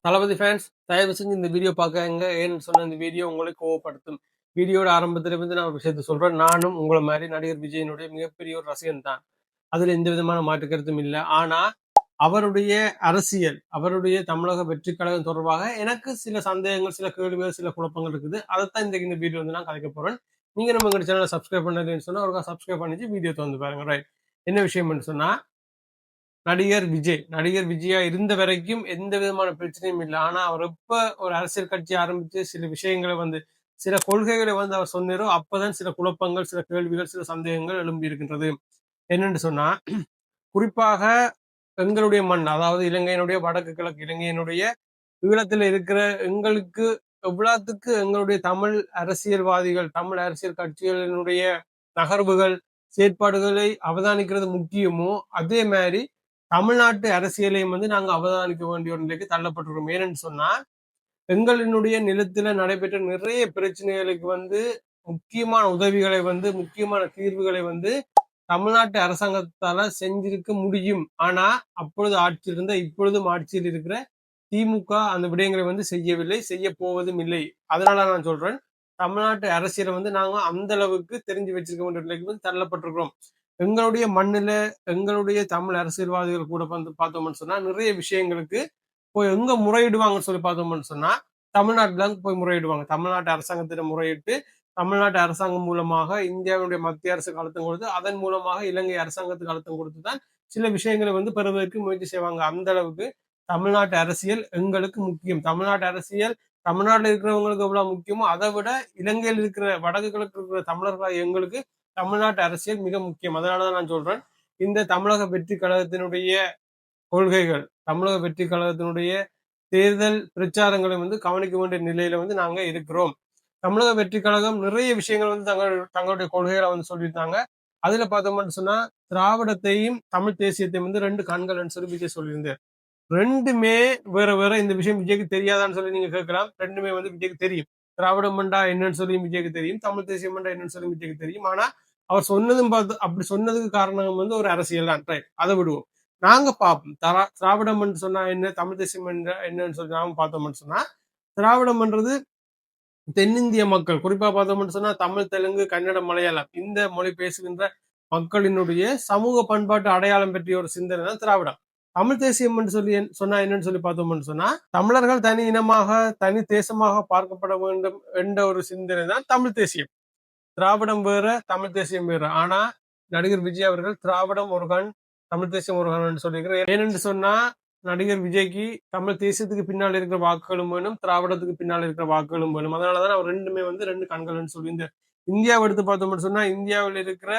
தளபதி fans தயவு செஞ்சு இந்த வீடியோ பார்க்காங்க. ஏன்னு சொன்ன இந்த வீடியோ உங்களை கோவப்படுத்தும். வீடியோட ஆரம்பத்திலிருந்து நான் ஒரு விஷயத்த சொல்றேன். நானும் உங்களை மாதிரி நடிகர் விஜயனுடைய மிகப்பெரிய ஒரு ரசிகன் தான். அதுல எந்த விதமான மாற்று கருத்தும் இல்லை. ஆனா அவருடைய அரசியல், அவருடைய தமிழக வெற்றி கழகம் தொடர்பாக எனக்கு சில சந்தேகங்கள், சில கேள்விகள், சில குழப்பங்கள் இருக்குது. அதைத்தான் இந்த வீடியோ வந்து நான் கதைக்க போறேன். நீங்க நம்ம எங்க சேனலை சப்ஸ்கிரைப் பண்ணலன்னு சொன்னா ஒரு சப்ஸ்கிரைப் பண்ணிச்சு வீடியோ வந்து பாருங்க. ரைட். என்ன விஷயம்னு சொன்னா நடிகர் விஜயா இருந்த வரைக்கும் எந்த விதமான பிரச்சனையும் இல்லை. ஆனா அவர் எப்ப ஒரு அரசியல் கட்சி ஆரம்பிச்சு சில விஷயங்களை வந்து சில கொள்கைகளை வந்து அவர் சொன்னாரோ அப்பதான் சில குழப்பங்கள், சில கேள்விகள், சில சந்தேகங்கள் எழும்பி இருக்கின்றது. என்னன்னு சொன்னா குறிப்பாக எங்களுடைய மண், அதாவது இலங்கையினுடைய வடக்கு கிழக்கு இலங்கையினுடைய ஈழத்தில் இருக்கிற எங்களுக்கு எவ்வளவுக்கு எங்களுடைய தமிழ் அரசியல்வாதிகள், தமிழ் அரசியல் கட்சிகளினுடைய நகர்வுகள், செயற்பாடுகளை அவதானிக்கிறது முக்கியமோ அதே மாதிரி தமிழ்நாட்டு அரசியலையும் வந்து நாங்க அவதானிக்க வேண்டிய ஒரு நிலைக்கு தள்ளப்பட்டிருக்கோம். ஏன்னு சொன்னா எங்களினுடைய நிலத்துல நடைபெற்ற நிறைய பிரச்சனைகளுக்கு வந்து முக்கியமான உதவிகளை வந்து முக்கியமான தீர்வுகளை வந்து தமிழ்நாட்டு அரசாங்கத்தால செஞ்சிருக்க முடியும். ஆனா அப்பொழுது ஆட்சியில் இருந்த இப்பொழுதும் ஆட்சியில் இருக்கிற திமுக அந்த விடயங்களை வந்து செய்யவில்லை, செய்ய போவதும் இல்லை. அதனால நான் சொல்றேன், தமிழ்நாட்டு அரசியலை வந்து நாங்க அந்த அளவுக்கு தெரிஞ்சு வச்சிருக்க வேண்டிய நிலைக்கு வந்து தள்ளப்பட்டிருக்கிறோம். எங்களுடைய மண்ணுல எங்களுடைய தமிழ் அரசியல்வாதிகள் கூட வந்து பார்த்தோம்னு சொன்னா நிறைய விஷயங்களுக்கு போய் எங்க முறையிடுவாங்கன்னு சொல்லி பார்த்தோம்னு சொன்னா தமிழ்நாட்டுல போய் முறையிடுவாங்க. தமிழ்நாட்டு அரசாங்கத்திடம் முறையிட்டு தமிழ்நாட்டு அரசாங்கம் மூலமாக இந்தியாவுடைய மத்திய அரசுக்கு அழுத்தம் கொடுத்து அதன் மூலமாக இலங்கை அரசாங்கத்துக்கு அழுத்தம் கொடுத்து தான் சில விஷயங்களை வந்து பெறுவதற்கு முயற்சி செய்வாங்க. அந்த அளவுக்கு தமிழ்நாட்டு அரசியல் எங்களுக்கு முக்கியம். தமிழ்நாட்டு அரசியல் தமிழ்நாட்டில் இருக்கிறவங்களுக்கு எவ்வளவு முக்கியமோ அதை விட இலங்கையில் இருக்கிற வடக்கு கிழக்கு இருக்கிற தமிழர்களாக எங்களுக்கு தமிழ்நாட்டு அரசியல் மிக முக்கியம். அதனாலதான் நான் சொல்றேன், இந்த தமிழக வெற்றி கழகத்தினுடைய கொள்கைகள், தமிழக வெற்றி கழகத்தினுடைய தேர்தல் பிரச்சாரங்களை வந்து கவனிக்க வேண்டிய நிலையில வந்து நாங்க இருக்கிறோம். தமிழக வெற்றி கழகம் நிறைய விஷயங்கள் வந்து தங்களுடைய கொள்கைகளை வந்து சொல்லியிருந்தாங்க. அதுல பார்த்தோம்னு சொன்னா திராவிடத்தையும் தமிழ் தேசியத்தையும் வந்து ரெண்டு கண்கள்னு சொல்லி விஜய் சொல்லியிருந்தார். ரெண்டுமே வேற வேற. இந்த விஷயம் விஜய்க்கு தெரியாதான்னு சொல்லி நீங்க கேட்கலாம். ரெண்டுமே வந்து விஜய்க்கு தெரியும். திராவிடம் மண்டா என்னன்னு சொல்லி விஜய்க்கு தெரியும், தமிழ் தேசியம் மண்டா என்னன்னு சொல்லி விஜய்க்கு தெரியும். ஆனா அவர் சொன்னதும் பார்த்து அப்படி சொன்னதுக்கு காரணம் வந்து ஒரு அரசியல் தான். ரைட், அதை விடுவோம். நாங்க பார்ப்போம் திராவிடம் சொன்னா என்ன, தமிழ் தேசியம் என்னன்னு சொல்லி நாம பார்த்தோம்னு சொன்னா திராவிடம்ன்றது தென்னிந்திய மக்கள், குறிப்பா பார்த்தோம்னு சொன்னா தமிழ், தெலுங்கு, கன்னடம், மலையாளம் இந்த மொழி பேசுகின்ற மக்களினுடைய சமூக பண்பாட்டு அடையாளம் பற்றிய ஒரு சிந்தனை தான் திராவிடம். தமிழ் தேசியம் என்று சொல்லி சொன்னா என்னன்னு சொல்லி பார்த்தோம்னு சொன்னா தமிழர்கள் தனி இனமாக தனி தேசமாக பார்க்கப்பட வேண்டும் என்ற ஒரு சிந்தனை தான் தமிழ் தேசியம். திராவிடம் வேற, தமிழ் தேசியம் வேற. ஆனா நடிகர் விஜய் அவர்கள் திராவிடம் ஒரு கண், தமிழ் தேசியம் ஒரு கண் சொல்லியிருக்கிறார். ஏனென்று சொன்னா நடிகர் விஜய்க்கு தமிழ் தேசியத்துக்கு பின்னால் இருக்கிற வாக்குகளும் வேணும், திராவிடத்துக்கு பின்னால் இருக்கிற வாக்குகளும் வேணும். அதனாலதான் அவர் ரெண்டுமே வந்து ரெண்டு கண்கள்னு சொல்லி இந்த இந்தியாவை எடுத்து பார்த்தோம்னு சொன்னா இந்தியாவில் இருக்கிற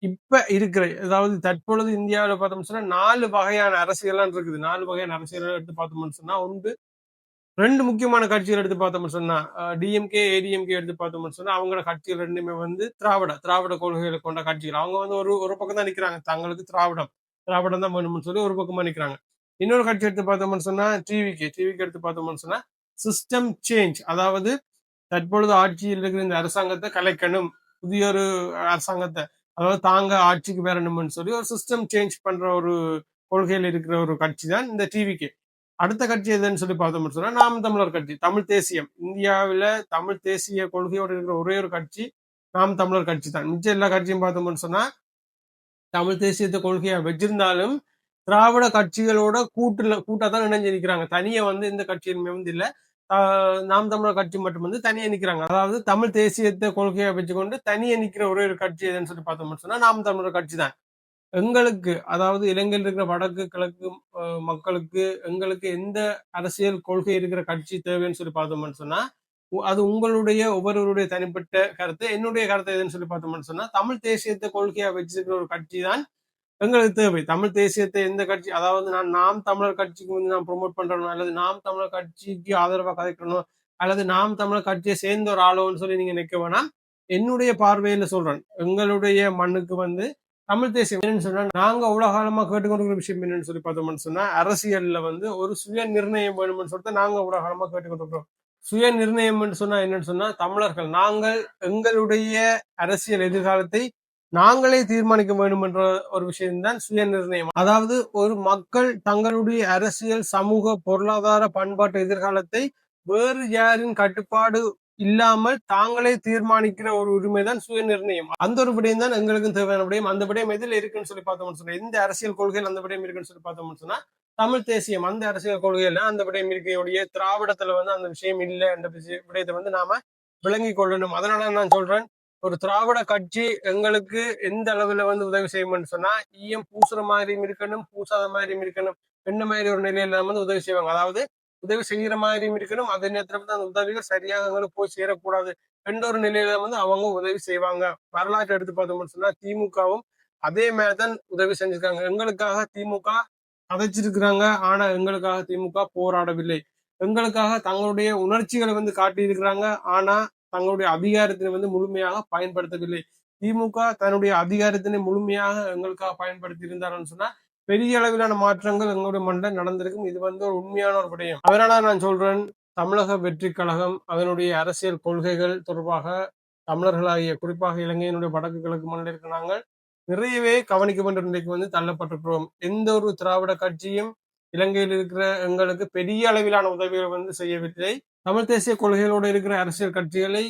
இப்ப இருக்கிற அதாவது தற்பொழுது இந்தியாவில் பார்த்தோம்னு சொன்னா 4 வகையான அரசியல்லாம் இருக்குது. 4 வகையான அரசியல் எடுத்து பார்த்தோம்னு சொன்னா ஒன்று ரெண்டு முக்கியமான கட்சிகள் எடுத்து பார்த்தோம்னு சொன்னா டிஎம்கே, ஏடிஎம்கே எடுத்து பார்த்தோம்னு சொன்னா அவங்களோட கட்சிகள் ரெண்டுமே வந்து திராவிட கொள்கைகளை கொண்ட கட்சிகள். அவங்க வந்து ஒரு பக்கம் தான் நிக்கிறாங்க, தங்களுக்கு திராவிடம் தான் வேணும்னு சொல்லி ஒரு பக்கமா நிக்கிறாங்க. இன்னொரு கட்சி எடுத்து பார்த்தோம்னு சொன்னா டிவிகே எடுத்து பார்த்தோம்னு சொன்னா சிஸ்டம் சேஞ்ச், அதாவது தற்பொழுது ஆட்சியில் இருக்கிற இந்த அரசாங்கத்தை கலைக்கணும், புதிய ஒரு அரசாங்கத்தை, அதாவது தாங்க ஆட்சிக்கு வரணும்னு சொல்லி ஒரு சிஸ்டம் சேஞ்ச் பண்ற ஒரு கொள்கையில் இருக்கிற ஒரு கட்சி தான் இந்த டிவிகே. அடுத்த கட்சி எதுன்னு சொல்லி பார்த்தோம்னு சொன்னா நாம் தமிழர் கட்சி, தமிழ் தேசியம். இந்தியாவில தமிழ் தேசிய கொள்கையோடு இருக்கிற ஒரே ஒரு கட்சி நாம் தமிழர் கட்சி தான். மிச்சம் எல்லா கட்சியும் பார்த்தோம்னு சொன்னா தமிழ் தேசியத்தை கொள்கையா வச்சிருந்தாலும் திராவிட கட்சிகளோட கூட்டாதான் இணைஞ்சிருக்கிறாங்க. தனியா வந்து இந்த கட்சியிலுமே வந்து இல்ல, நாம் தமிழர் கட்சி மட்டும் வந்து தனியா நிக்கிறாங்க. அதாவது தமிழ் தேசியத்தை கொள்கையா வச்சுக்கொண்டு தனியா நிக்கிற ஒரே ஒரு கட்சி எதுன்னு சொல்லி பார்த்தோம்னு சொன்னா நாம் தமிழர் கட்சி தான். எங்களுக்கு, அதாவது இலங்கையில் இருக்கிற வடக்கு கிழக்கு மக்களுக்கு எங்களுக்கு எந்த அரசியல் கொள்கை இருக்கிற கட்சி தேவைன்னு சொல்லி பார்த்தோம்னு சொன்னா அது உங்களுடைய ஒவ்வொருவருடைய தனிப்பட்ட கருத்து. என்னுடைய கருத்து எதுன்னு சொல்லி பார்த்தோம்னு சொன்னா தமிழ் தேசியத்தை கொள்கையா வச்சிருக்கிற ஒரு கட்சி தான் எங்களுக்கு தேவை. தமிழ் தேசியத்தை எந்த கட்சி, அதாவது நாம் தமிழர் கட்சிக்கு வந்து நான் ப்ரொமோட் பண்றணும், அல்லது நாம் தமிழர் கட்சிக்கு ஆதரவா கதைக்கணும், அல்லது நாம் தமிழர் கட்சியை சேர்ந்த ஒரு ஆளோன்னு சொல்லி நீங்க நிக்க வேணாம். என்னுடைய பார்வையில சொல்றேன், எங்களுடைய மண்ணுக்கு வந்து தமிழ் தேசியம் என்னன்னு சொன்னா நாங்க உலக காலமா கேட்டுக்கொண்டிருக்கிற விஷயம் என்னன்னு சொல்லி பார்த்தோம்னு சொன்னா அரசியல்ல வந்து ஒரு சுய நிர்ணயம் வேணும்னு சொல்லிட்டு நாங்க உலக காலமா கேட்டுக்கொண்டிருக்கிறோம். சுய நிர்ணயம் சொன்னா என்னன்னு சொன்னா தமிழர்கள் நாங்கள் எங்களுடைய அரசியல் எதிர்காலத்தை நாங்களே தீர்மானிக்க வேண்டும் என்ற ஒரு விஷயம்தான் சுய நிர்ணயம். அதாவது ஒரு மக்கள் தங்களுடைய அரசியல், சமூக, பொருளாதார, பண்பாட்டு எதிர்காலத்தை வேறு யாரின் கட்டுப்பாடு இல்லாமல் தாங்களே தீர்மானிக்கிற ஒரு உரிமைதான் சுய நிர்ணயம். அந்த ஒரு விடயம் தான் எங்களுக்கும் தேவையான விடயம். அந்த விடயம் எதில் இருக்குன்னு சொல்லி பார்த்தோம்னு சொன்னா, எந்த அரசியல் கொள்கையில் அந்த விடயம் இருக்குன்னு சொல்லி பார்த்தோம்னு சொன்னா, தமிழ் தேசியம் அந்த அரசியல் கொள்கையில அந்த விடயம் இருக்கையுடைய திராவிடத்துல அந்த விஷயம் இல்லை என்ற விடயத்தை நாம விளங்கி கொள்ளணும். அதனால நான் சொல்றேன், ஒரு திராவிட கட்சி எங்களுக்கு எந்த அளவுல உதவி செய்யும்னு சொன்னா, ஈயம் பூசுற மாதிரியும் இருக்கணும், பூசாத மாதிரியும் இருக்கணும். என்ன மாதிரி ஒரு நிலையில உதவி செய்வாங்க. அதாவது உதவி செய்யற மாதிரியும் இருக்கணும், அதே நேரத்துல அந்த உதவிகள் சரியாக எங்களுக்கு போய் சேரக்கூடாது என்ற ஒரு நிலையில அவங்க உதவி செய்வாங்க. வரலாற்று எடுத்து பார்த்தோம்னு சொன்னா, திமுகவும் அதே மாதிரிதான் உதவி செஞ்சிருக்காங்க. எங்களுக்காக திமுக கதைச்சிருக்கிறாங்க, ஆனா எங்களுக்காக திமுக போராடவில்லை. எங்களுக்காக தங்களுடைய உணர்ச்சிகளை காட்டியிருக்கிறாங்க, ஆனா தங்களுடைய அதிகாரத்தினை முழுமையாக பயன்படுத்தவில்லை. திமுக தன்னுடைய அதிகாரத்தினை முழுமையாக எங்களுக்காக பயன்படுத்தி இருந்தாருன்னு சொன்னா, பெரிய அளவிலான மாற்றங்கள் எங்களுடைய மண்ணில் நடந்திருக்கும். இது ஒரு உண்மையான ஒரு விடயம். அதனால நான் சொல்றேன், தமிழக வெற்றி கழகம் அதனுடைய அரசியல் கொள்கைகள் தொடர்பாக தமிழர்களாகிய குறிப்பாக இலங்கையினுடைய வடக்கு கிழக்கு மண்ணில் இருக்க நாங்கள் நிறையவே கவனிக்க வேண்டிய நிலைக்கு தள்ளப்பட்டிருக்கிறோம். எந்த ஒரு திராவிட கட்சியும் இலங்கையில் இருக்கிற எங்களுக்கு பெரிய அளவிலான உதவிகளை செய்யவில்லை. தமிழ் தேசிய கொள்கைகளோடு இருக்கிற அரசியல் கட்சிகளை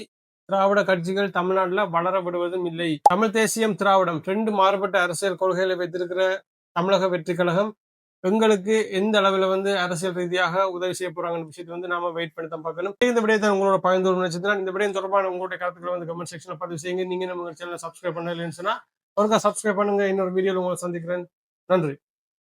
திராவிட கட்சிகள் தமிழ்நாட்டில் வளர விடுவதும் இல்லை. தமிழ் தேசியம், திராவிடம் 2 மாறுபட்ட அரசியல் கொள்கைகளை வைத்திருக்கிற தமிழக வெற்றி கழகம் எங்களுக்கு எந்த அளவுல அரசியல் ரீதியாக உதவி செய்ய போறாங்கன்ற விஷயத்தை நாம வெயிட் பண்ணி தான் பார்க்கணும். இந்த விடயத்தை உங்களோட பகிர்ந்து நினைச்சதுனா இந்த விடயம் தொடர்பான உங்களுடைய கருத்துக்களை கமெண்ட் செக்ஷன்ல பதிவு செய்யுங்க. நீங்க நம்ம சேனலை சப்ஸ்கிரைப் பண்ணலன்னு சொன்னா ஒருக்கா சப்ஸ்கிரைப் பண்ணுங்க. இன்னொரு வீடியோல உங்களை சந்திக்கிறேன். நன்றி.